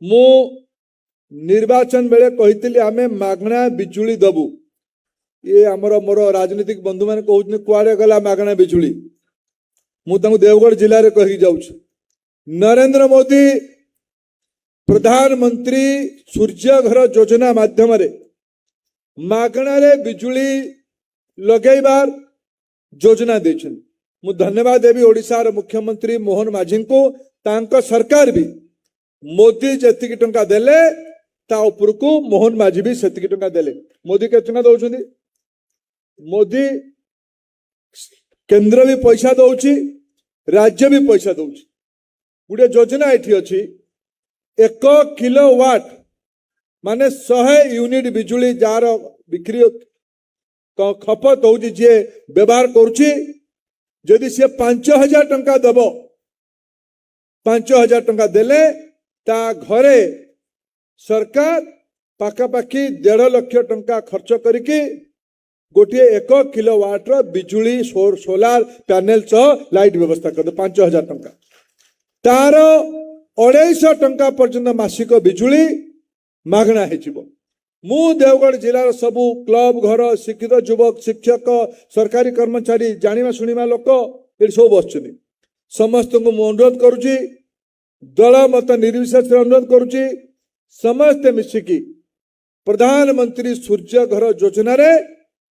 मु निर्वाचन बेले कही आमे मागणा बिजुली दबु ये आमर मोर राजनीतिक बंधु मैंने कहते कुआड़े गला मागणा बिजुली मुझे देवगढ़ जिले में कही जाऊँ नरेंद्र मोदी प्रधानमंत्री सूर्यघर योजना माध्यम मागणारे बिजुली लगेबार योजना देछन मु धन्यवाद देवी ओडिशार मुख्यमंत्री मोहन माझी को तांको सरकार भी मोदी जति टंका देले ता उपरकू मोहन माझी भी सेतिकी टंका देले मोदी के टंका दउछंदी मोदी केंद्र भी पैसा दउछि राज्य भी पैसा दउछि गुडे योजना एठी अछि 1 किलोवाट माने 100 यूनिट बिजुली जार बिक्री खपत होउछि जे व्यवहार करूछि जदि से 5000 टंका दब 5000 टंका देले ता घरे सरकार पाखापाखि 1.5 लाख टंका खर्च करके गोटे 1 किलोवाट बिजुली सोलार पैनल सह लाइट व्यवस्था कर 5000 टंका तार 250 टंका पर्यंत मासिक बिजुली मागणा हेजिबो मु देवगढ़ जिलार सबु क्लब घर शिक्षित युवक शिक्षक सरकारी कर्मचारी जानिमा सुनिमा लोक ये सब बसुनी समस्त को अनुरोध करुची दल मत निर्विशेष अनुरोध करुची समस्त मिसिकी प्रधानमंत्री सूर्य घर योजना रे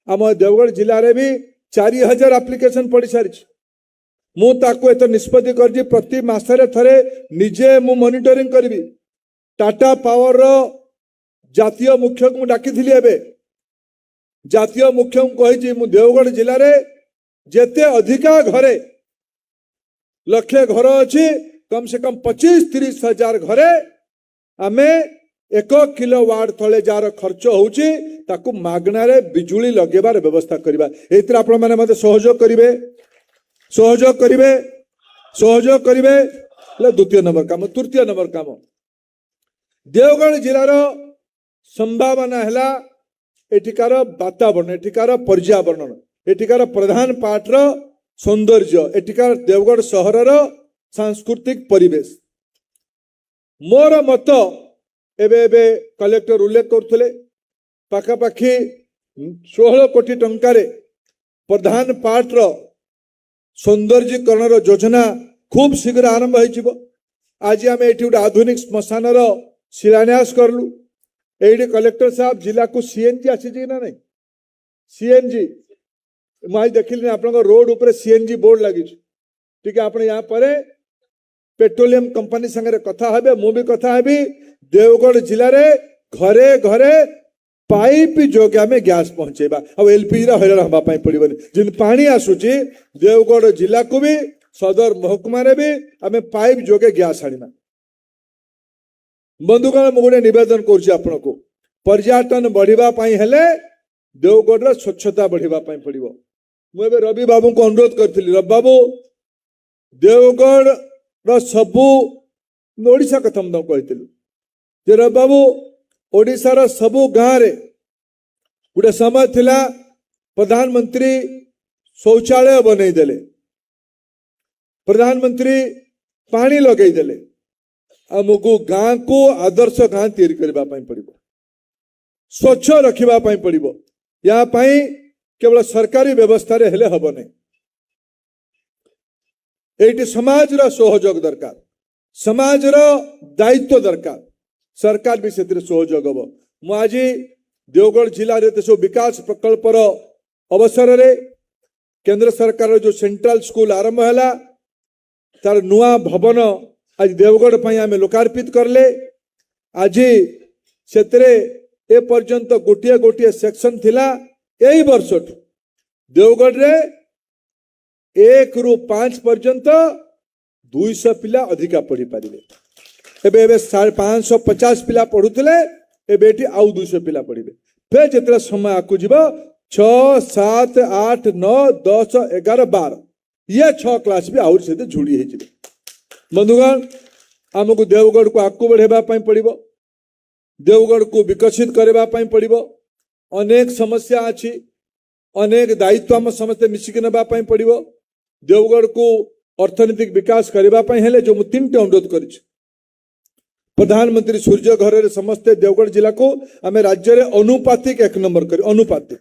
आम देवगढ़ जिले में भी 4000 एप्लिकेशन पड़ सारी मु ताको एत निष्पत्ति कर प्रति मासरे थरे निजे मु मॉनिटरिंग करी टाटा पावर रो जातीय मुख्य को डाकी जातीय मुख्य को कही मु देवगढ़ जिले में जेते अधिका घरे लक्षे घर अच्छी कम से कम 25-30 हजार घरे आमे 1 किलोवाट तले जार खर्च होउची ताकू मागणारे बिजुली लगेबार व्यवस्था करिबा एतिर आपण माने मते सहयोग करिवे द्वितीय नंबर काम तृतीय नंबर काम देवगढ़ जिलार संभावना हैला एठिकार वातावरण एठिकार पर्यावरण एठिकार प्रधान पाटर सौंदर्य एठिकार देवगढ़ सहरर सांस्कृतिक परिवेश मोर मत एबे कलेक्टर उल्लेख करथले पाखापाखि 16 कोटी टंकारे प्रधान पाटर सौंदर्यीकरण योजना खूब शीघ्र आरंभ हो आज आम ये आधुनिक श्मशान शिलान्यास करलु ये कलेक्टर साहब जिला को सीएनजी आसी ना नहीं सीएनजी मुझे देखिली आप रोड उपर सीएनजी बोर्ड लगी ठीक आप यहाँ पर पेट्रोलियम कंपनी संगे कथा हे मु भी कथा हेबी देवगढ़ जिले में घरे घरे पाइप जोगे आम गैस पहुंचेबा अब एलपीजी हैरान हाँपाई पड़े जिन पानी आसूची देवगढ़ जिला को भी सदर महकुमा भी आम पाइप जोगे गैस आनिमा बंधुगण मु गोटे निवेदन करुँ को पर्यटन बढ़ापी हेले देवगढ़ स्वच्छता बढ़ापी पड़ो मुझे रवि बाबू को अनुरोध करी रवि बाबू देवगढ़ सबू ओडिशा कथा मुझे कही रवि बाबू ओडिशार सबू गाँव रे गोटे समय थिला प्रधानमंत्री शौचालय बनई देले प्रधानमंत्री पानी लगई देले आमको गाँ को आदर्श गाँ तैयारी करने पड़ो स्वच्छ रखापी पड़ो या केवल सरकारी व्यवस्था रे हेले हब नहीं ये समाज रा सहयोग दरकार समाज रा दायित्व दरकार सरकार भी से सहयोग हम मुझे देवगढ़ जिले में सब विकास प्रकल्पर अवसर रे केंद्र सरकार जो सेंट्रल स्कूल आरंभ है तार नुआ भवन आज देवगढ़ पर आम लोकार्पित करले आज से पर्यंत गोटे गोटे सेक्शन थिला यही वर्ष देवगढ़ रे 1 ରୁ 5 पर्यंत 200 पिला अधिका पढ़ी पारे एबे 550 पिला पढ़ुले एबे आउ 200 पिला पढ़े फिर जिते समय आकु जीव 6, 7, 8, 9, 10, 11, 12 ये 6 क्लास भी आउर से जोड़ी है बंधुगण आमको देवगढ़ को आगू बढ़ापी पड़ो देवगढ़ को विकसित करने पड़ो अनेक समस्या अच्छी अनेक दायित्व आम समस्ते मिसिक नापी पड़ो देवगढ़ को अर्थनैतिक विकास करने हेले जो 3टे अनुरोध कर प्रधानमंत्री सूर्य घर समस्ते देवगढ़ जिला को आम राज्य में अनुपातिक 1 नंबर कर अनुपातिक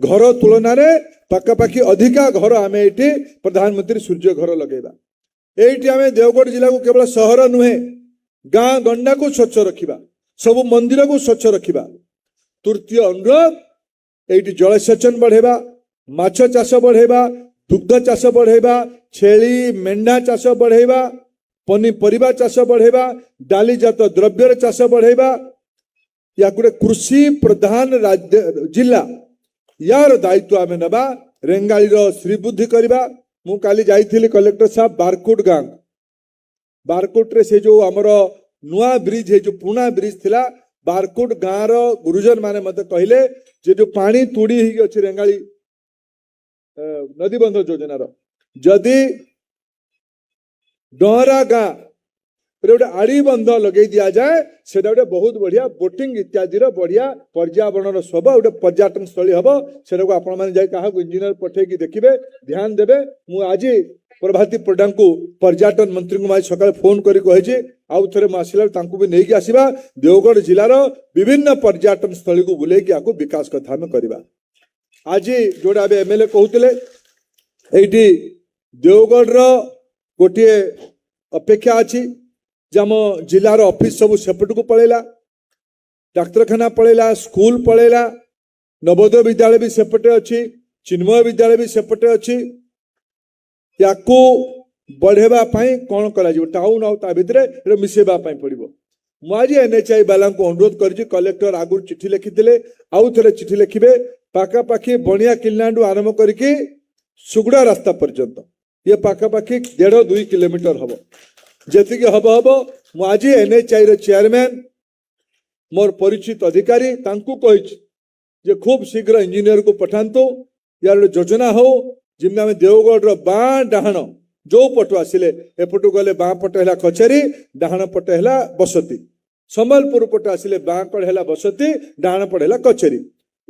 घर तुलन में पाखापाखि अधिका घर आम ये प्रधानमंत्री सूर्य घर लगेगा ये आम देवगढ़ जिला को केवल सहर नुहे गाँ गंडा को स्वच्छ रखा सब मंदिर को स्वच्छ रखा तृतीय अनुरोध ये जलसेचन बढ़ेवा माछ चाष बढ़ेवा दुग्ध चाष बढ़ेवा छेली मेंढा चाष बढ़ेवा पनीपरिया चाष बढ़ेवा डाली जात द्रव्यर चाष बढ़ेवा या गोटे कृषि प्रधान राज्य जिला यार दायित्व आम नवा रेंगाली श्रीबुद्धि करवा मु काली जाइथिली कलेक्टर साहब बारकोट गाँव बारकोट रे से जो आमर नुआ ब्रिज है जो पुराना ब्रिज थिला बारकोट गाँव गुरुजन माने मते कहले जे जो पानी तुड़ी अच्छी रेंगाली नदी बंध योजनार जदि डहरा गाँ गोटे आड़ी बंध लगे दि जाए से गोटे बहुत बढ़िया बोटिंग इत्यादि बढ़िया पर्यावरण सब गोटे पर्यटन स्थली हम से इंजीनियर पठे देखिए ध्यान देवे मु आज प्रभाती प्रधान को पर्यटन मंत्री को आज सकाल फोन करी आउ थे मुझे भी नहीं आसवा देवगढ़ जिलार विभिन्न पर्यटन स्थली को बुले विकास कथा आम करवा आज जोड़ा एमएलए कहते ये देवगढ़ गोटे अपेक्षा अच्छी जम जिलार ऑफिस सब सेपट को पड़ेला डाक्तरखाना पड़ेला स्कूल पड़ेला नवोदय विद्यालय भी सेपटे अच्छी चिन्मय विद्यालय भी सेपटे अच्छी या बढ़ेवा कौन करा टाउन आउ भितर मिसेबा पड़ो मुझे एनएचआई वाला को अनुरोध कर कलेक्टर आगुरी चिठी लिखी आउ थे चिठी लिखे पाखापाखि बणिया किलनाडू आरंभ करके सुगुड़ा रास्ता पर्यंत ये पाखापाखि 1.5-2 किलोमीटर हम जी हम हम मुझे एनएचआई रो चेयरमैन मोर परिचित अधिकारी तांकू कही खूब शीघ्र इंजीनियर को पठातु यार योजना हो जिम्मे आम देवगढ़ बाँ डाण जो पटु आसिले एपटू गले बाँ पटे है कचेरी डाण पटे है बसती संबलपुर पटे आसिले बाँ कड़े है बसती डाण पटे है कचेरी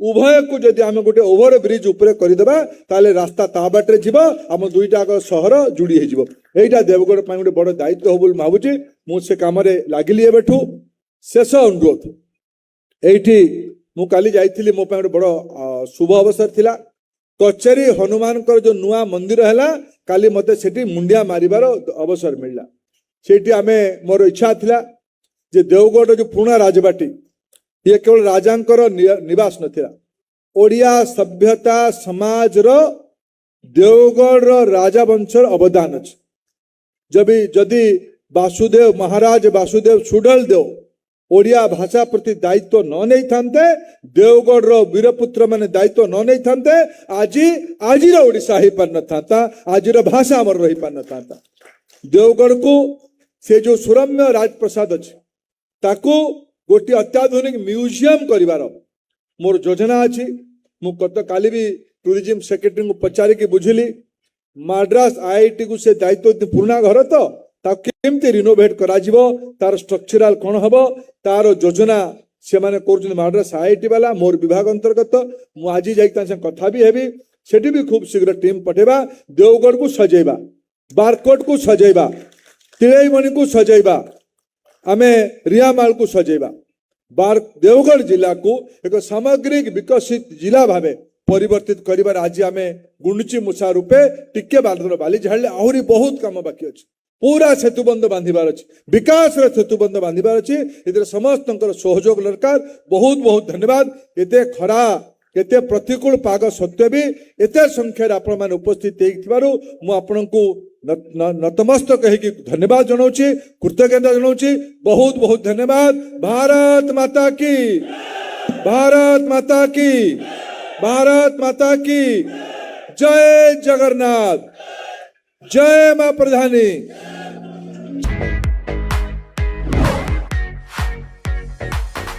उभय को जदि आम गोटे ओभर ब्रिज उपरे करदेबा ताले रास्ता ता बाटे जीव आम दुईटा सहर जोड़ी हो यहाँ देवगढ़ गोटे बड़ दायित्व हो बोली भावुची मुझे काम लगिली एबेठू शेष अनुरोध ये मु काली जाइथिली मो गोटे बड़ शुभ अवसर थिला कचेरी हनुमान जो नुआ मंदिर है काली मते सेठी मुंडिया मारिबार अवसर मिलला सेठी आमे मोर इच्छा थिला जे देवगढ़ जो पुराना राजबाटी ये केवल राजांकर निवास नथिला ओडिया सभ्यता समाज रो देवगढ़ राजा वंशर अवदान अछि जदि वासुदेव महाराज वासुदेव सुडल देव ओडिया भाषा प्रति दायित्व न नहीं थांते देवगढ़ रो वीरपुत्र माने दायित्व न नहीं थांते आज ओडिशा ही पार न था आज भाषा अमर रही पार न था देवगढ़ को से जो सुरम्य राजप्रसाद अछि ताकू गोटे अत्याधुनिक म्यूजियम करिवार मोर योजना अच्छी मु गत काली भी टूरिज्म सेक्रेटरी को पचारि के बुझिली मद्रास आईआईटी को से दायित्व पुराना घर तो केमती रिनोवेट करा तार स्ट्रक्चराल कौन हम तार योजना से माने मद्रास आईआईटी वाला मोर विभाग अंतर्गत मुझे जाइए कथा भी हेबी सेठी भी खूब शीघ्र टीम पठेबा देवगढ़ को सजेबा बारकोट को सजेबा तिलैमणि को सजेबा आमे रियामाल को सजेबा देवगढ़ जिला को एक सामग्रिक विकसित जिला भावे परिवर्तित करिबार आज आमे गुंडची मुसा रूपे टिके बाली झाड़े आहरी बहुत काम बाकी अच्छे पूरा सेतुबंध बांधिबार अच्छे विकास सेतुबंध बांधिबार अच्छे इधर समस्त सहयोग दरकार बहुत बहुत धन्यवाद एते खरा केते प्रतिकूल पाग सत्वे भी एते संख्या आपण माने उपस्थित मु आपण को नतमस्तक कही धन्यवाद जनाऊँ कृतज्ञता जनाऊँ बहुत बहुत धन्यवाद भारत माता की भारत माता की भारत माता की जय जगन्नाथ जय मां प्रधानी।